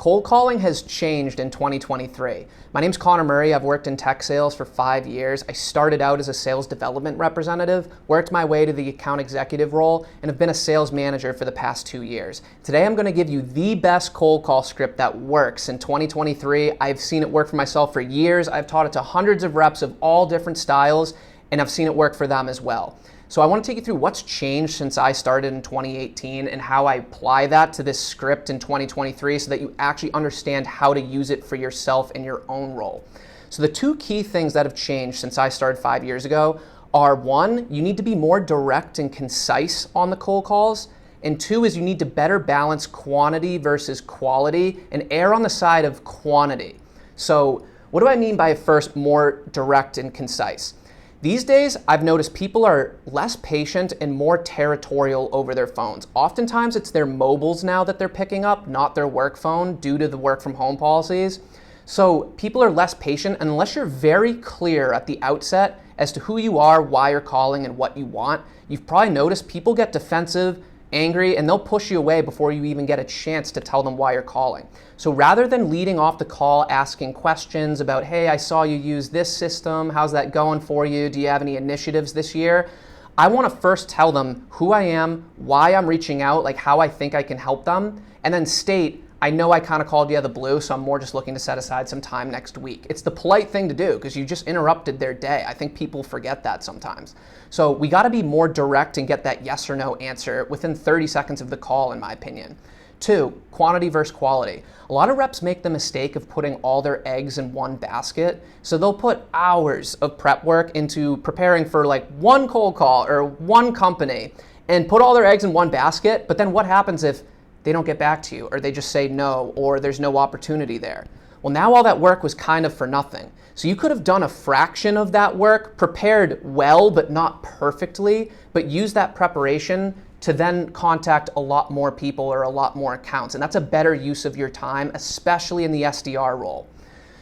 Cold calling has changed in 2023. My name's Connor Murray. I've worked in tech sales for 5 years. I started out as a sales development representative, worked my way to the account executive role, and have been a sales manager for the past 2 years. Today I'm going to give you the best cold call script that works in 2023. I've seen it work for myself for years. I've taught it to hundreds of reps of all different styles, and I've seen it work for them as well. So I want to take you through what's changed since I started in 2018 and how I apply that to this script in 2023 so that you actually understand how to use it for yourself in your own role. So the two key things that have changed since I started 5 years ago are, one, you need to be more direct and concise on the cold calls, and two is you need to better balance quantity versus quality and err on the side of quantity. So what do I mean by first more direct and concise? These days, I've noticed people are less patient and more territorial over their phones. Oftentimes, it's their mobiles now that they're picking up, not their work phone due to the work from home policies. So people are less patient unless you're very clear at the outset as to who you are, why you're calling, and what you want. You've probably noticed people get defensive, angry, and they'll push you away before you even get a chance to tell them why you're calling. So rather than leading off the call asking questions about, hey, I saw you use this system, how's that going for you, do you have any initiatives this year? I want to first tell them who I am, why I'm reaching out, like how I think I can help them, and then state, I know I kind of called you out of the blue, so I'm more just looking to set aside some time next week. It's the polite thing to do because you just interrupted their day. I think people forget that sometimes. So we got to be more direct and get that yes or no answer within 30 seconds of the call, in my opinion. Two, quantity versus quality. A lot of reps make the mistake of putting all their eggs in one basket. So they'll put hours of prep work into preparing for like one cold call or one company and put all their eggs in one basket. But then what happens if they don't get back to you, or they just say no, or there's no opportunity there? Well, now all that work was kind of for nothing. So you could have done a fraction of that work, prepared well, but not perfectly, but use that preparation to then contact a lot more people or a lot more accounts. And that's a better use of your time, especially in the SDR role.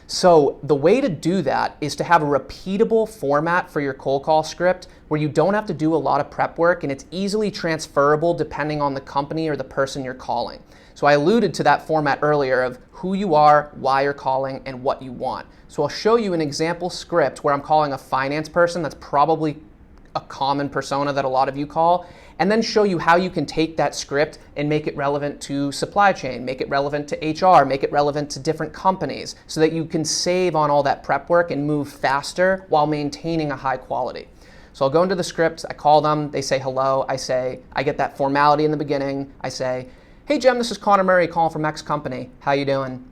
So the way to do that is to have a repeatable format for your cold call script where you don't have to do a lot of prep work and it's easily transferable depending on the company or the person you're calling. So I alluded to that format earlier of who you are, why you're calling, and what you want. So I'll show you an example script where I'm calling a finance person. That's probably a common persona that a lot of you call, and then show you how you can take that script and make it relevant to supply chain, make it relevant to HR, make it relevant to different companies so that you can save on all that prep work and move faster while maintaining a high quality. So I'll go into the script, I call them, they say hello, I get that formality in the beginning, I say, hey Jim, this is Connor Murray calling from X company, how you doing?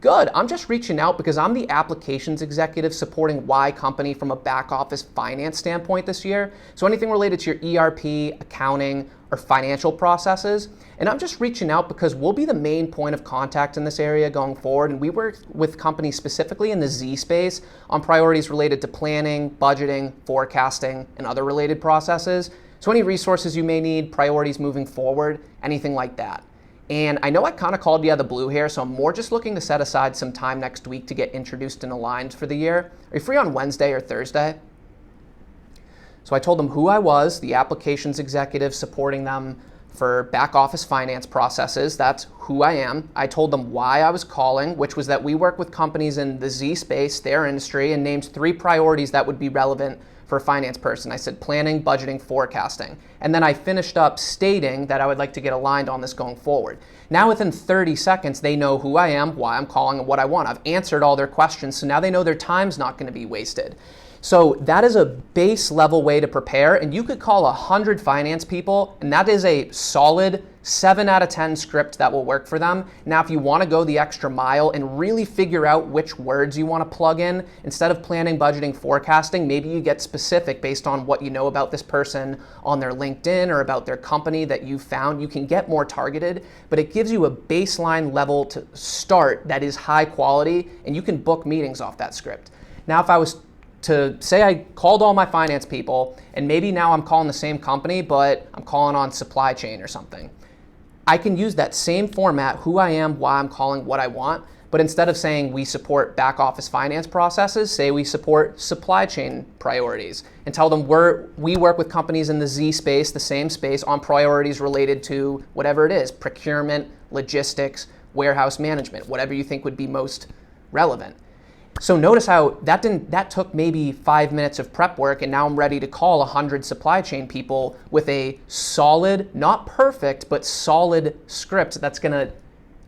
Good, I'm just reaching out because I'm the applications executive supporting Y company from a back office finance standpoint this year. So anything related to your ERP, accounting, or financial processes. And I'm just reaching out because we'll be the main point of contact in this area going forward. And we work with companies specifically in the Z space on priorities related to planning, budgeting, forecasting, and other related processes. So any resources you may need, priorities moving forward, anything like that. And I know I kind of called you out of the blue here, so I'm more just looking to set aside some time next week to get introduced and aligned for the year. Are you free on Wednesday or Thursday? So I told them who I was, the applications executive supporting them for back office finance processes. That's who I am. I told them why I was calling, which was that we work with companies in the Z space, their industry, and named 3 priorities that would be relevant for a finance person. I said planning, budgeting, forecasting. And then I finished up stating that I would like to get aligned on this going forward. Now within 30 seconds, they know who I am, why I'm calling, and what I want. I've answered all their questions, so now they know their time's not going to be wasted. So that is a base level way to prepare, and you could call 100 finance people, and that is a solid 7 out of 10 script that will work for them. Now, if you want to go the extra mile and really figure out which words you want to plug in, instead of planning, budgeting, forecasting, maybe you get specific based on what you know about this person on their LinkedIn or about their company that you found. You can get more targeted, but it gives you a baseline level to start that is high quality, and you can book meetings off that script. Now, if I was to say I called all my finance people, and maybe now I'm calling the same company, but I'm calling on supply chain or something, I can use that same format, who I am, why I'm calling, what I want, but instead of saying we support back office finance processes, say we support supply chain priorities, and tell them we work with companies in the Z space, the same space, on priorities related to whatever it is, procurement, logistics, warehouse management, whatever you think would be most relevant. So notice how that took maybe 5 minutes of prep work, and now I'm ready to call 100 supply chain people with a solid, not perfect, but solid script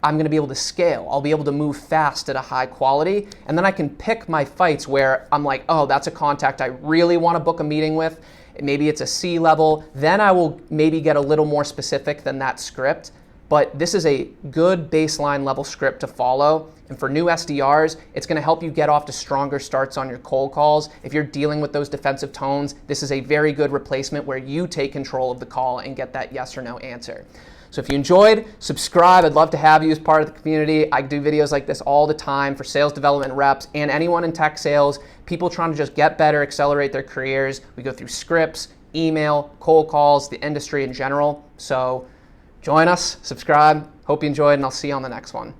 I'm gonna be able to scale. I'll be able to move fast at a high quality, and then I can pick my fights where I'm like, oh, that's a contact I really wanna book a meeting with. Maybe it's a C level. Then I will maybe get a little more specific than that script. But this is a good baseline level script to follow. And for new SDRs, it's gonna help you get off to stronger starts on your cold calls. If you're dealing with those defensive tones, this is a very good replacement where you take control of the call and get that yes or no answer. So if you enjoyed, subscribe. I'd love to have you as part of the community. I do videos like this all the time for sales development reps and anyone in tech sales, people trying to just get better, accelerate their careers. We go through scripts, email, cold calls, the industry in general. So join us, subscribe. Hope you enjoyed, and I'll see you on the next one.